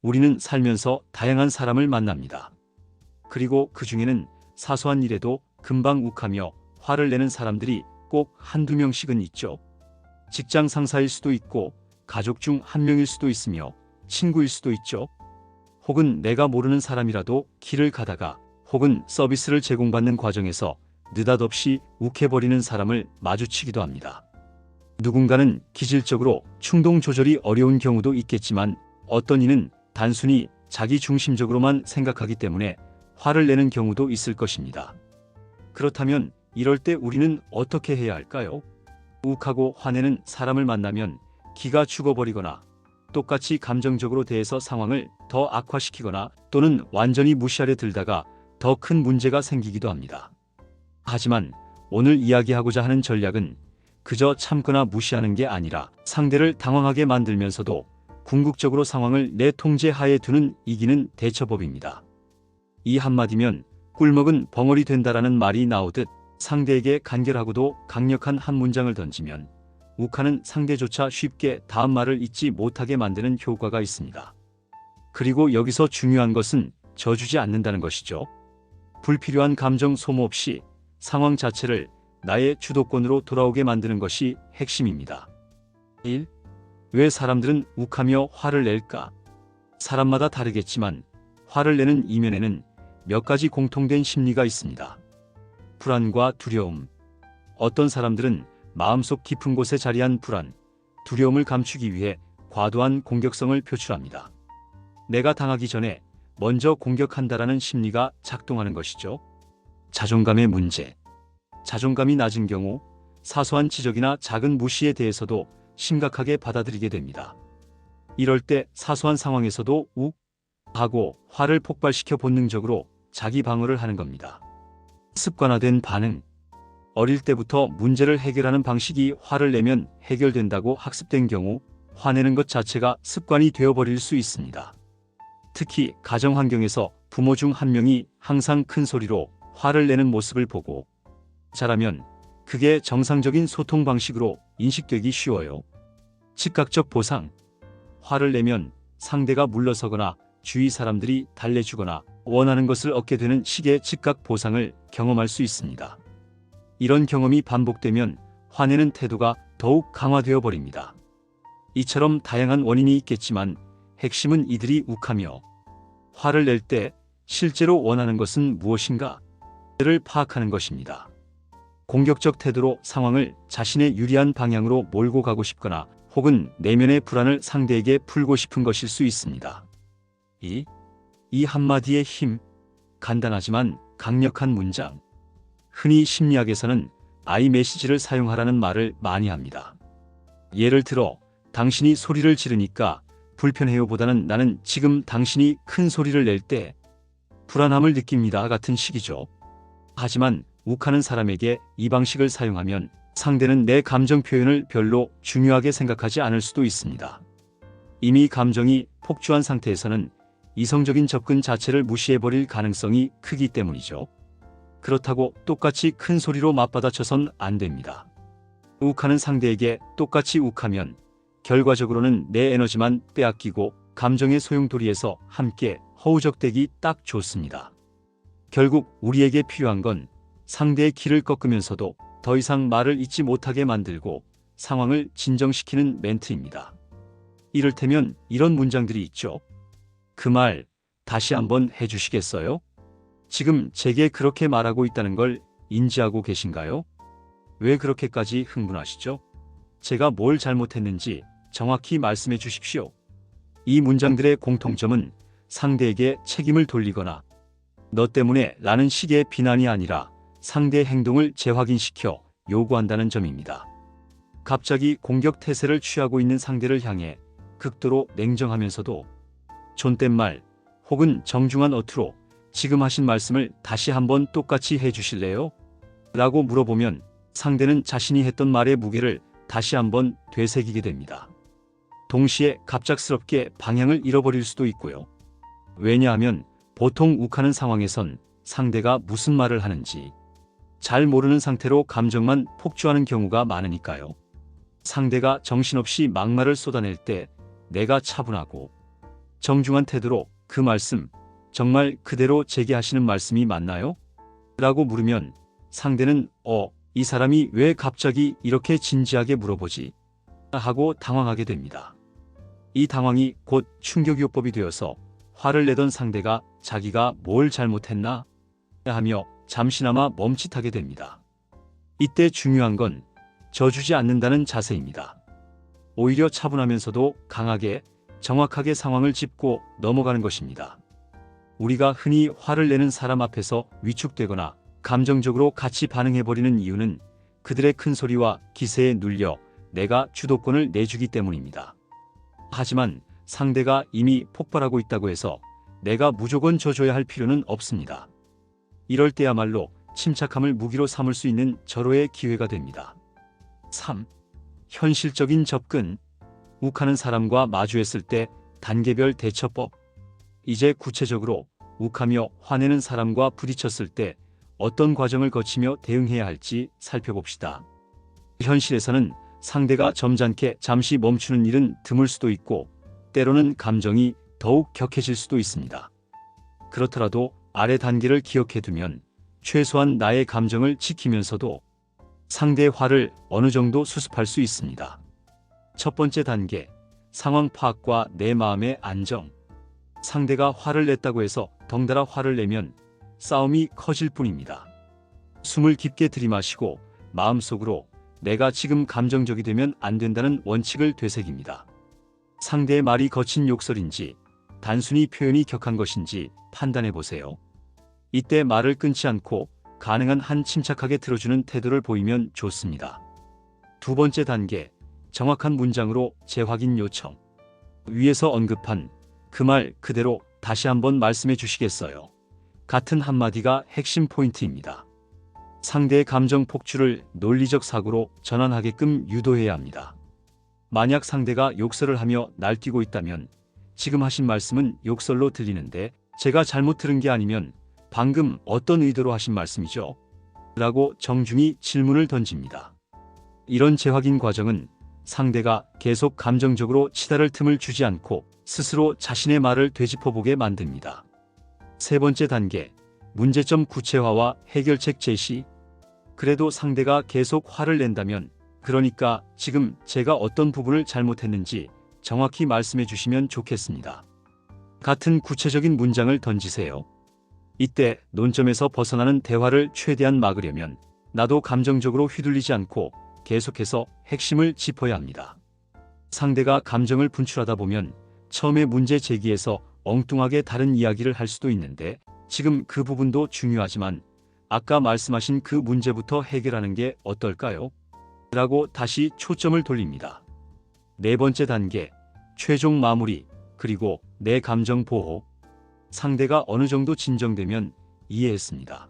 우리는 살면서 다양한 사람을 만납니다. 그리고 그 중에는 사소한 일에도 금방 욱하며 화를 내는 사람들이 꼭 한두 명씩은 있죠. 직장 상사일 수도 있고 가족 중 한 명일 수도 있으며 친구일 수도 있죠. 혹은 내가 모르는 사람이라도 길을 가다가 혹은 서비스를 제공받는 과정에서 느닷없이 욱해버리는 사람을 마주치기도 합니다. 누군가는 기질적으로 충동 조절이 어려운 경우도 있겠지만 어떤 이는 단순히 자기 중심적으로만 생각하기 때문에 화를 내는 경우도 있을 것입니다. 그렇다면 이럴 때 우리는 어떻게 해야 할까요? 욱하고 화내는 사람을 만나면 기가 죽어버리거나 똑같이 감정적으로 대해서 상황을 더 악화시키거나 또는 완전히 무시하려 들다가 더 큰 문제가 생기기도 합니다. 하지만 오늘 이야기하고자 하는 전략은 그저 참거나 무시하는 게 아니라 상대를 당황하게 만들면서도 궁극적으로 상황을 내 통제 하에 두는 이기는 대처법입니다. 이 한마디면 꿀먹은 벙어리 된다라는 말이 나오듯 상대에게 간결하고도 강력한 한 문장을 던지면 욱하는 상대조차 쉽게 다음 말을 잊지 못하게 만드는 효과가 있습니다. 그리고 여기서 중요한 것은 져주지 않는다는 것이죠. 불필요한 감정 소모 없이 상황 자체를 나의 주도권으로 돌아오게 만드는 것이 핵심입니다. 1. 왜 사람들은 욱하며 화를 낼까? 사람마다 다르겠지만 화를 내는 이면에는 몇 가지 공통된 심리가 있습니다. 불안과 두려움. 어떤 사람들은 마음속 깊은 곳에 자리한 불안, 두려움을 감추기 위해 과도한 공격성을 표출합니다. 내가 당하기 전에 먼저 공격한다라는 심리가 작동하는 것이죠. 자존감의 문제. 자존감이 낮은 경우 사소한 지적이나 작은 무시에 대해서도 심각하게 받아들이게 됩니다. 이럴 때 사소한 상황에서도 욱 하고 화를 폭발시켜 본능적으로 자기 방어를 하는 겁니다. 습관화된 반응. 어릴 때부터 문제를 해결하는 방식이 화를 내면 해결된다고 학습된 경우 화내는 것 자체가 습관이 되어버릴 수 있습니다. 특히 가정 환경에서 부모 중 한 명이 항상 큰 소리로 화를 내는 모습을 보고 자라면 그게 정상적인 소통 방식으로 인식되기 쉬워요. 즉각적 보상. 화를 내면 상대가 물러서거나 주위 사람들이 달래주거나 원하는 것을 얻게 되는 식의 즉각 보상을 경험할 수 있습니다. 이런 경험이 반복되면 화내는 태도가 더욱 강화되어 버립니다. 이처럼 다양한 원인이 있겠지만 핵심은 이들이 욱하며 화를 낼 때 실제로 원하는 것은 무엇인가? 를 파악하는 것입니다. 공격적 태도로 상황을 자신의 유리한 방향으로 몰고 가고 싶거나 혹은 내면의 불안을 상대에게 풀고 싶은 것일 수 있습니다. 이 한마디의 힘, 간단하지만 강력한 문장. 흔히 심리학에서는 I 메시지를 사용하라는 말을 많이 합니다. 예를 들어 당신이 소리를 지르니까 불편해요 보다는 나는 지금 당신이 큰 소리를 낼 때 불안함을 느낍니다 같은 식이죠. 하지만 욱하는 사람에게 이 방식을 사용하면 상대는 내 감정 표현을 별로 중요하게 생각하지 않을 수도 있습니다. 이미 감정이 폭주한 상태에서는 이성적인 접근 자체를 무시해버릴 가능성이 크기 때문이죠. 그렇다고 똑같이 큰 소리로 맞받아쳐선 안 됩니다. 욱하는 상대에게 똑같이 욱하면 결과적으로는 내 에너지만 빼앗기고 감정의 소용돌이에서 함께 허우적대기 딱 좋습니다. 결국 우리에게 필요한 건 상대의 길을 꺾으면서도 더 이상 말을 잇지 못하게 만들고 상황을 진정시키는 멘트입니다. 이를테면 이런 문장들이 있죠. 그 말 다시 한번 해주시겠어요? 지금 제게 그렇게 말하고 있다는 걸 인지하고 계신가요? 왜 그렇게까지 흥분하시죠? 제가 뭘 잘못했는지 정확히 말씀해 주십시오. 이 문장들의 공통점은 상대에게 책임을 돌리거나 너 때문에 라는 식의 비난이 아니라 상대의 행동을 재확인시켜 요구한다는 점입니다. 갑자기 공격 태세를 취하고 있는 상대를 향해 극도로 냉정하면서도 존댓 말 혹은 정중한 어투로 지금 하신 말씀을 다시 한번 똑같이 해주실래요? 라고 물어보면 상대는 자신이 했던 말의 무게를 다시 한번 되새기게 됩니다. 동시에 갑작스럽게 방향을 잃어버릴 수도 있고요. 왜냐하면 보통 욱하는 상황에선 상대가 무슨 말을 하는지 잘 모르는 상태로 감정만 폭주하는 경우가 많으니까요. 상대가 정신없이 막말을 쏟아낼 때 내가 차분하고 정중한 태도로 그 말씀 정말 그대로 제기하시는 말씀이 맞나요? 라고 물으면 상대는 이 사람이 왜 갑자기 이렇게 진지하게 물어보지? 하고 당황하게 됩니다. 이 당황이 곧 충격요법이 되어서 화를 내던 상대가 자기가 뭘 잘못했나 하며 잠시나마 멈칫하게 됩니다. 이때 중요한 건 져주지 않는다는 자세입니다. 오히려 차분하면서도 강하게 정확하게 상황을 짚고 넘어가는 것입니다. 우리가 흔히 화를 내는 사람 앞에서 위축되거나 감정적으로 같이 반응해버리는 이유는 그들의 큰 소리와 기세에 눌려 내가 주도권을 내주기 때문입니다. 하지만 상대가 이미 폭발하고 있다고 해서 내가 무조건 져줘야 할 필요는 없습니다. 이럴 때야말로 침착함을 무기로 삼을 수 있는 절호의 기회가 됩니다. 3. 현실적인 접근. 욱하는 사람과 마주했을 때 단계별 대처법. 이제 구체적으로 욱하며 화내는 사람과 부딪혔을 때 어떤 과정을 거치며 대응해야 할지 살펴봅시다. 현실에서는 상대가 점잖게 잠시 멈추는 일은 드물 수도 있고 때로는 감정이 더욱 격해질 수도 있습니다. 그렇더라도 아래 단계를 기억해두면 최소한 나의 감정을 지키면서도 상대의 화를 어느 정도 수습할 수 있습니다. 첫 번째 단계, 상황 파악과 내 마음의 안정. 상대가 화를 냈다고 해서 덩달아 화를 내면 싸움이 커질 뿐입니다. 숨을 깊게 들이마시고 마음속으로 내가 지금 감정적이 되면 안 된다는 원칙을 되새깁니다. 상대의 말이 거친 욕설인지 단순히 표현이 격한 것인지 판단해 보세요. 이때 말을 끊지 않고 가능한 한 침착하게 들어주는 태도를 보이면 좋습니다. 두 번째 단계, 정확한 문장으로 재확인 요청. 위에서 언급한 그 말 그대로 다시 한번 말씀해 주시겠어요? 같은 한마디가 핵심 포인트입니다. 상대의 감정 폭주를 논리적 사고로 전환하게끔 유도해야 합니다. 만약 상대가 욕설을 하며 날뛰고 있다면 지금 하신 말씀은 욕설로 들리는데 제가 잘못 들은 게 아니면 방금 어떤 의도로 하신 말씀이죠? 라고 정중히 질문을 던집니다. 이런 재확인 과정은 상대가 계속 감정적으로 치달을 틈을 주지 않고 스스로 자신의 말을 되짚어보게 만듭니다. 세 번째 단계, 문제점 구체화와 해결책 제시. 그래도 상대가 계속 화를 낸다면 그러니까 지금 제가 어떤 부분을 잘못했는지 정확히 말씀해 주시면 좋겠습니다. 같은 구체적인 문장을 던지세요. 이때 논점에서 벗어나는 대화를 최대한 막으려면 나도 감정적으로 휘둘리지 않고 계속해서 핵심을 짚어야 합니다. 상대가 감정을 분출하다 보면 처음에 문제 제기에서 엉뚱하게 다른 이야기를 할 수도 있는데 지금 그 부분도 중요하지만 아까 말씀하신 그 문제부터 해결하는 게 어떨까요? 라고 다시 초점을 돌립니다. 네 번째 단계, 최종 마무리, 그리고 내 감정 보호. 상대가 어느 정도 진정되면 이해했습니다.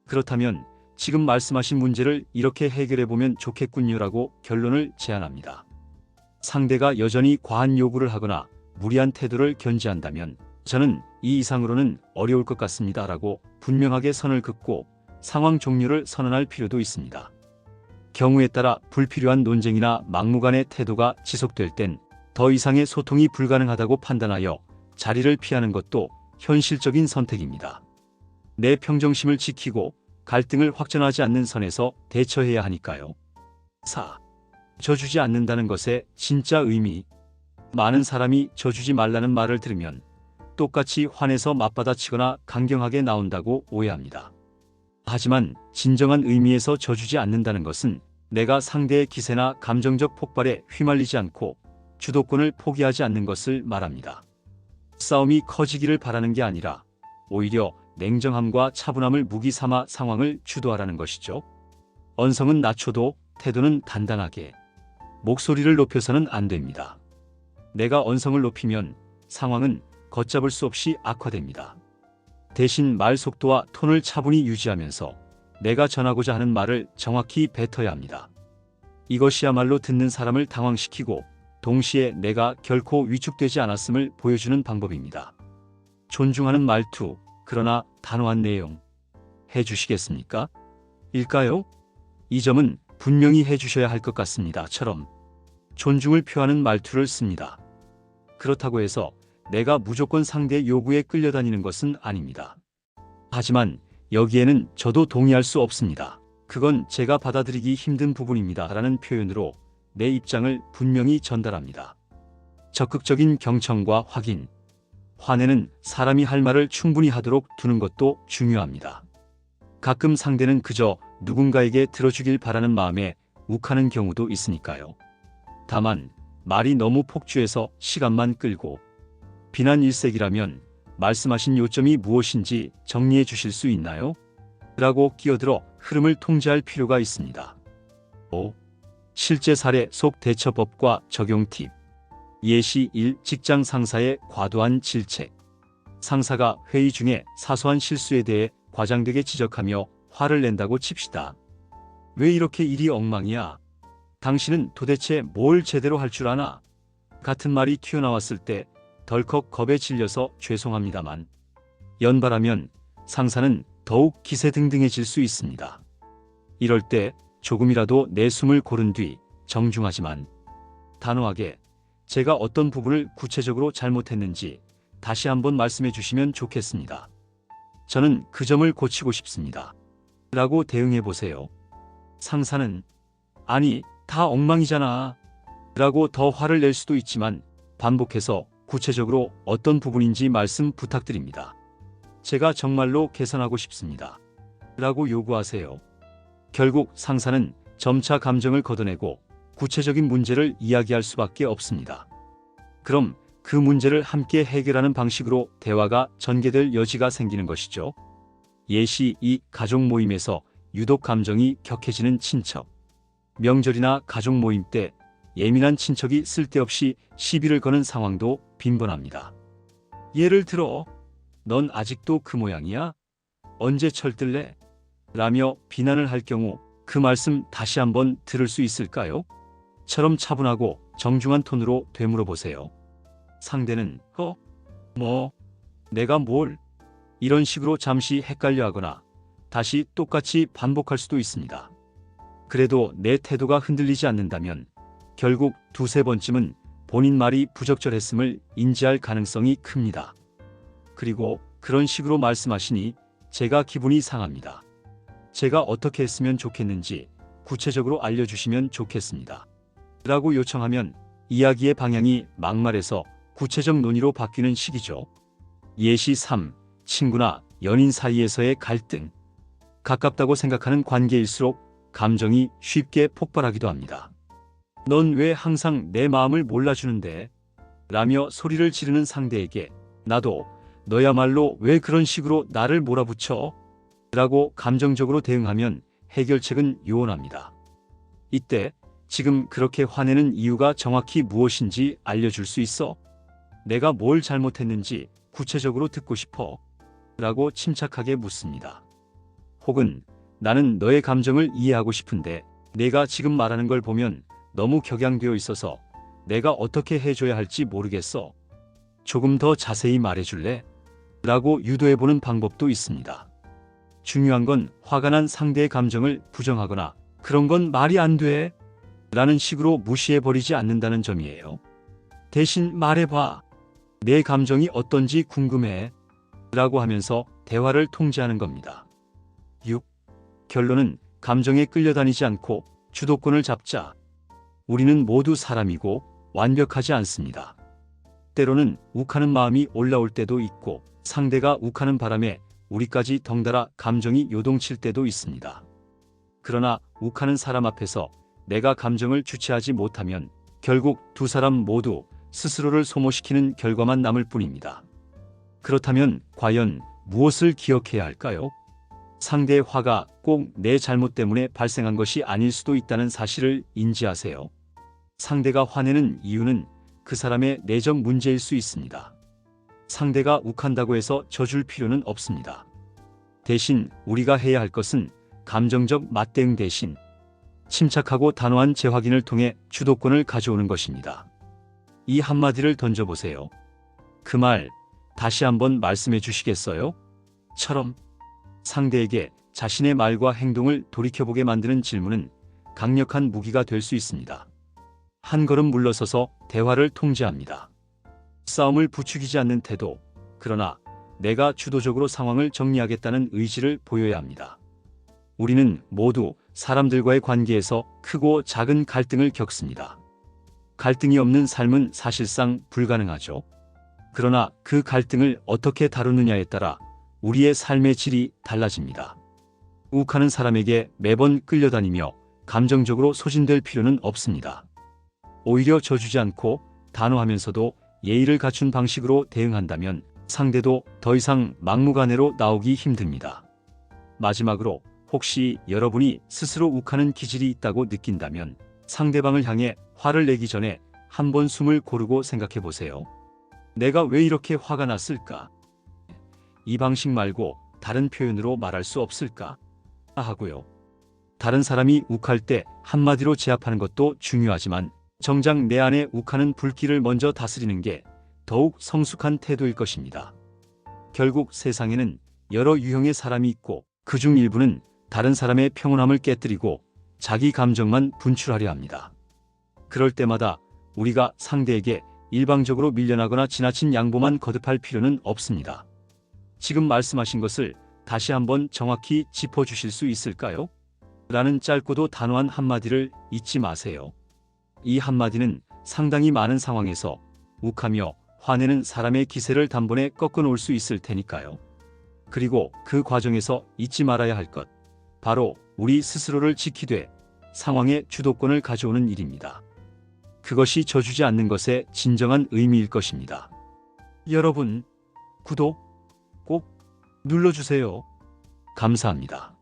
그렇다면 지금 말씀하신 문제를 이렇게 해결해보면 좋겠군요라고 결론을 제안합니다. 상대가 여전히 과한 요구를 하거나 무리한 태도를 견지한다면 저는 이 이상으로는 어려울 것 같습니다 라고 분명하게 선을 긋고 상황 종료를 선언할 필요도 있습니다. 경우에 따라 불필요한 논쟁이나 막무가내 태도가 지속될 땐 더 이상의 소통이 불가능하다고 판단하여 자리를 피하는 것도 현실적인 선택입니다. 내 평정심을 지키고 갈등을 확전하지 않는 선에서 대처해야 하니까요. 4. 져주지 않는다는 것의 진짜 의미. 많은 사람이 져주지 말라는 말을 들으면 똑같이 화내서 맞받아치거나 강경하게 나온다고 오해합니다. 하지만 진정한 의미에서 져주지 않는다는 것은 내가 상대의 기세나 감정적 폭발에 휘말리지 않고 주도권을 포기하지 않는 것을 말합니다. 싸움이 커지기를 바라는 게 아니라 오히려 냉정함과 차분함을 무기 삼아 상황을 주도하라는 것이죠. 언성은 낮춰도 태도는 단단하게. 목소리를 높여서는 안 됩니다. 내가 언성을 높이면 상황은 걷잡을 수 없이 악화됩니다. 대신 말 속도와 톤을 차분히 유지하면서 내가 전하고자 하는 말을 정확히 뱉어야 합니다. 이것이야말로 듣는 사람을 당황시키고 동시에 내가 결코 위축되지 않았음을 보여주는 방법입니다. 존중하는 말투, 그러나 단호한 내용. 해주시겠습니까? 일까요? 이 점은 분명히 해주셔야 할 것 같습니다.처럼 존중을 표하는 말투를 씁니다. 그렇다고 해서 내가 무조건 상대의 요구에 끌려다니는 것은 아닙니다. 하지만 여기에는 저도 동의할 수 없습니다. 그건 제가 받아들이기 힘든 부분입니다. 라는 표현으로 내 입장을 분명히 전달합니다. 적극적인 경청과 확인. 화내는 사람이 할 말을 충분히 하도록 두는 것도 중요합니다. 가끔 상대는 그저 누군가에게 들어주길 바라는 마음에 욱하는 경우도 있으니까요. 다만 말이 너무 폭주해서 시간만 끌고 비난 일색이라면 말씀하신 요점이 무엇인지 정리해 주실 수 있나요? 라고 끼어들어 흐름을 통제할 필요가 있습니다. 5. 실제 사례 속 대처법과 적용 팁. 예시 1. 직장 상사의 과도한 질책. 상사가 회의 중에 사소한 실수에 대해 과장되게 지적하며 화를 낸다고 칩시다. 왜 이렇게 일이 엉망이야? 당신은 도대체 뭘 제대로 할 줄 아나? 같은 말이 튀어나왔을 때 덜컥 겁에 질려서 죄송합니다만 연발하면 상사는 더욱 기세등등해질 수 있습니다. 이럴 때 조금이라도 내 숨을 고른 뒤 정중하지만 단호하게 제가 어떤 부분을 구체적으로 잘못했는지 다시 한번 말씀해 주시면 좋겠습니다. 저는 그 점을 고치고 싶습니다. 라고 대응해 보세요. 상사는 아니 다 엉망이잖아 라고 더 화를 낼 수도 있지만 반복해서 구체적으로 어떤 부분인지 말씀 부탁드립니다. 제가 정말로 개선하고 싶습니다. 라고 요구하세요. 결국 상사는 점차 감정을 걷어내고 구체적인 문제를 이야기할 수밖에 없습니다. 그럼 그 문제를 함께 해결하는 방식으로 대화가 전개될 여지가 생기는 것이죠. 예시 2. 가족 모임에서 유독 감정이 격해지는 친척. 명절이나 가족 모임 때 예민한 친척이 쓸데없이 시비를 거는 상황도 빈번합니다. 예를 들어 넌 아직도 그 모양이야? 언제 철들래? 라며 비난을 할 경우 그 말씀 다시 한번 들을 수 있을까요? 처럼 차분하고 정중한 톤으로 되물어 보세요. 상대는 내가 뭘? 이런 식으로 잠시 헷갈려 하거나 다시 똑같이 반복할 수도 있습니다. 그래도 내 태도가 흔들리지 않는다면 결국 두세 번쯤은 본인 말이 부적절했음을 인지할 가능성이 큽니다. 그리고 그런 식으로 말씀하시니 제가 기분이 상합니다. 제가 어떻게 했으면 좋겠는지 구체적으로 알려주시면 좋겠습니다. 라고 요청하면 이야기의 방향이 막말에서 구체적 논의로 바뀌는 시기죠. 예시 3. 친구나 연인 사이에서의 갈등. 가깝다고 생각하는 관계일수록 감정이 쉽게 폭발하기도 합니다. 넌 왜 항상 내 마음을 몰라주는데? 라며 소리를 지르는 상대에게 나도 너야말로 왜 그런 식으로 나를 몰아붙여? 라고 감정적으로 대응하면 해결책은 요원합니다. 이때 지금 그렇게 화내는 이유가 정확히 무엇인지 알려줄 수 있어? 내가 뭘 잘못했는지 구체적으로 듣고 싶어? 라고 침착하게 묻습니다. 혹은 나는 너의 감정을 이해하고 싶은데 내가 지금 말하는 걸 보면 너무 격양되어 있어서 내가 어떻게 해줘야 할지 모르겠어. 조금 더 자세히 말해줄래? 라고 유도해보는 방법도 있습니다. 중요한 건 화가 난 상대의 감정을 부정하거나 그런 건 말이 안 돼 라는 식으로 무시해버리지 않는다는 점이에요. 대신 말해봐. 내 감정이 어떤지 궁금해 라고 하면서 대화를 통제하는 겁니다. 6. 결론은 감정에 끌려다니지 않고 주도권을 잡자. 우리는 모두 사람이고 완벽하지 않습니다. 때로는 욱하는 마음이 올라올 때도 있고 상대가 욱하는 바람에 우리까지 덩달아 감정이 요동칠 때도 있습니다. 그러나 욱하는 사람 앞에서 내가 감정을 주체하지 못하면 결국 두 사람 모두 스스로를 소모시키는 결과만 남을 뿐입니다. 그렇다면 과연 무엇을 기억해야 할까요? 상대의 화가 꼭 내 잘못 때문에 발생한 것이 아닐 수도 있다는 사실을 인지하세요. 상대가 화내는 이유는 그 사람의 내적 문제일 수 있습니다. 상대가 욱한다고 해서 져줄 필요는 없습니다. 대신 우리가 해야 할 것은 감정적 맞대응 대신 침착하고 단호한 재확인을 통해 주도권을 가져오는 것입니다. 이 한마디를 던져보세요. 그 말 다시 한번 말씀해 주시겠어요? 처럼 상대에게 자신의 말과 행동을 돌이켜보게 만드는 질문은 강력한 무기가 될 수 있습니다. 한 걸음 물러서서 대화를 통제합니다. 싸움을 부추기지 않는 태도, 그러나 내가 주도적으로 상황을 정리하겠다는 의지를 보여야 합니다. 우리는 모두 사람들과의 관계에서 크고 작은 갈등을 겪습니다. 갈등이 없는 삶은 사실상 불가능하죠. 그러나 그 갈등을 어떻게 다루느냐에 따라 우리의 삶의 질이 달라집니다. 욱하는 사람에게 매번 끌려다니며 감정적으로 소진될 필요는 없습니다. 오히려 져주지 않고 단호하면서도 예의를 갖춘 방식으로 대응한다면 상대도 더 이상 막무가내로 나오기 힘듭니다. 마지막으로 혹시 여러분이 스스로 욱하는 기질이 있다고 느낀다면 상대방을 향해 화를 내기 전에 한번 숨을 고르고 생각해 보세요. 내가 왜 이렇게 화가 났을까? 이 방식 말고 다른 표현으로 말할 수 없을까? 하고요. 다른 사람이 욱할 때 한마디로 제압하는 것도 중요하지만 정작 내 안에 욱하는 불길을 먼저 다스리는 게 더욱 성숙한 태도일 것입니다. 결국 세상에는 여러 유형의 사람이 있고 그중 일부는 다른 사람의 평온함을 깨뜨리고 자기 감정만 분출하려 합니다. 그럴 때마다 우리가 상대에게 일방적으로 밀려나거나 지나친 양보만 거듭할 필요는 없습니다. 지금 말씀하신 것을 다시 한번 정확히 짚어주실 수 있을까요? 라는 짧고도 단호한 한마디를 잊지 마세요. 이 한마디는 상당히 많은 상황에서 욱하며 화내는 사람의 기세를 단번에 꺾어 놓을 수 있을 테니까요. 그리고 그 과정에서 잊지 말아야 할 것, 바로 우리 스스로를 지키되 상황의 주도권을 가져오는 일입니다. 그것이 져주지 않는 것의 진정한 의미일 것입니다. 여러분, 구독 꼭 눌러주세요. 감사합니다.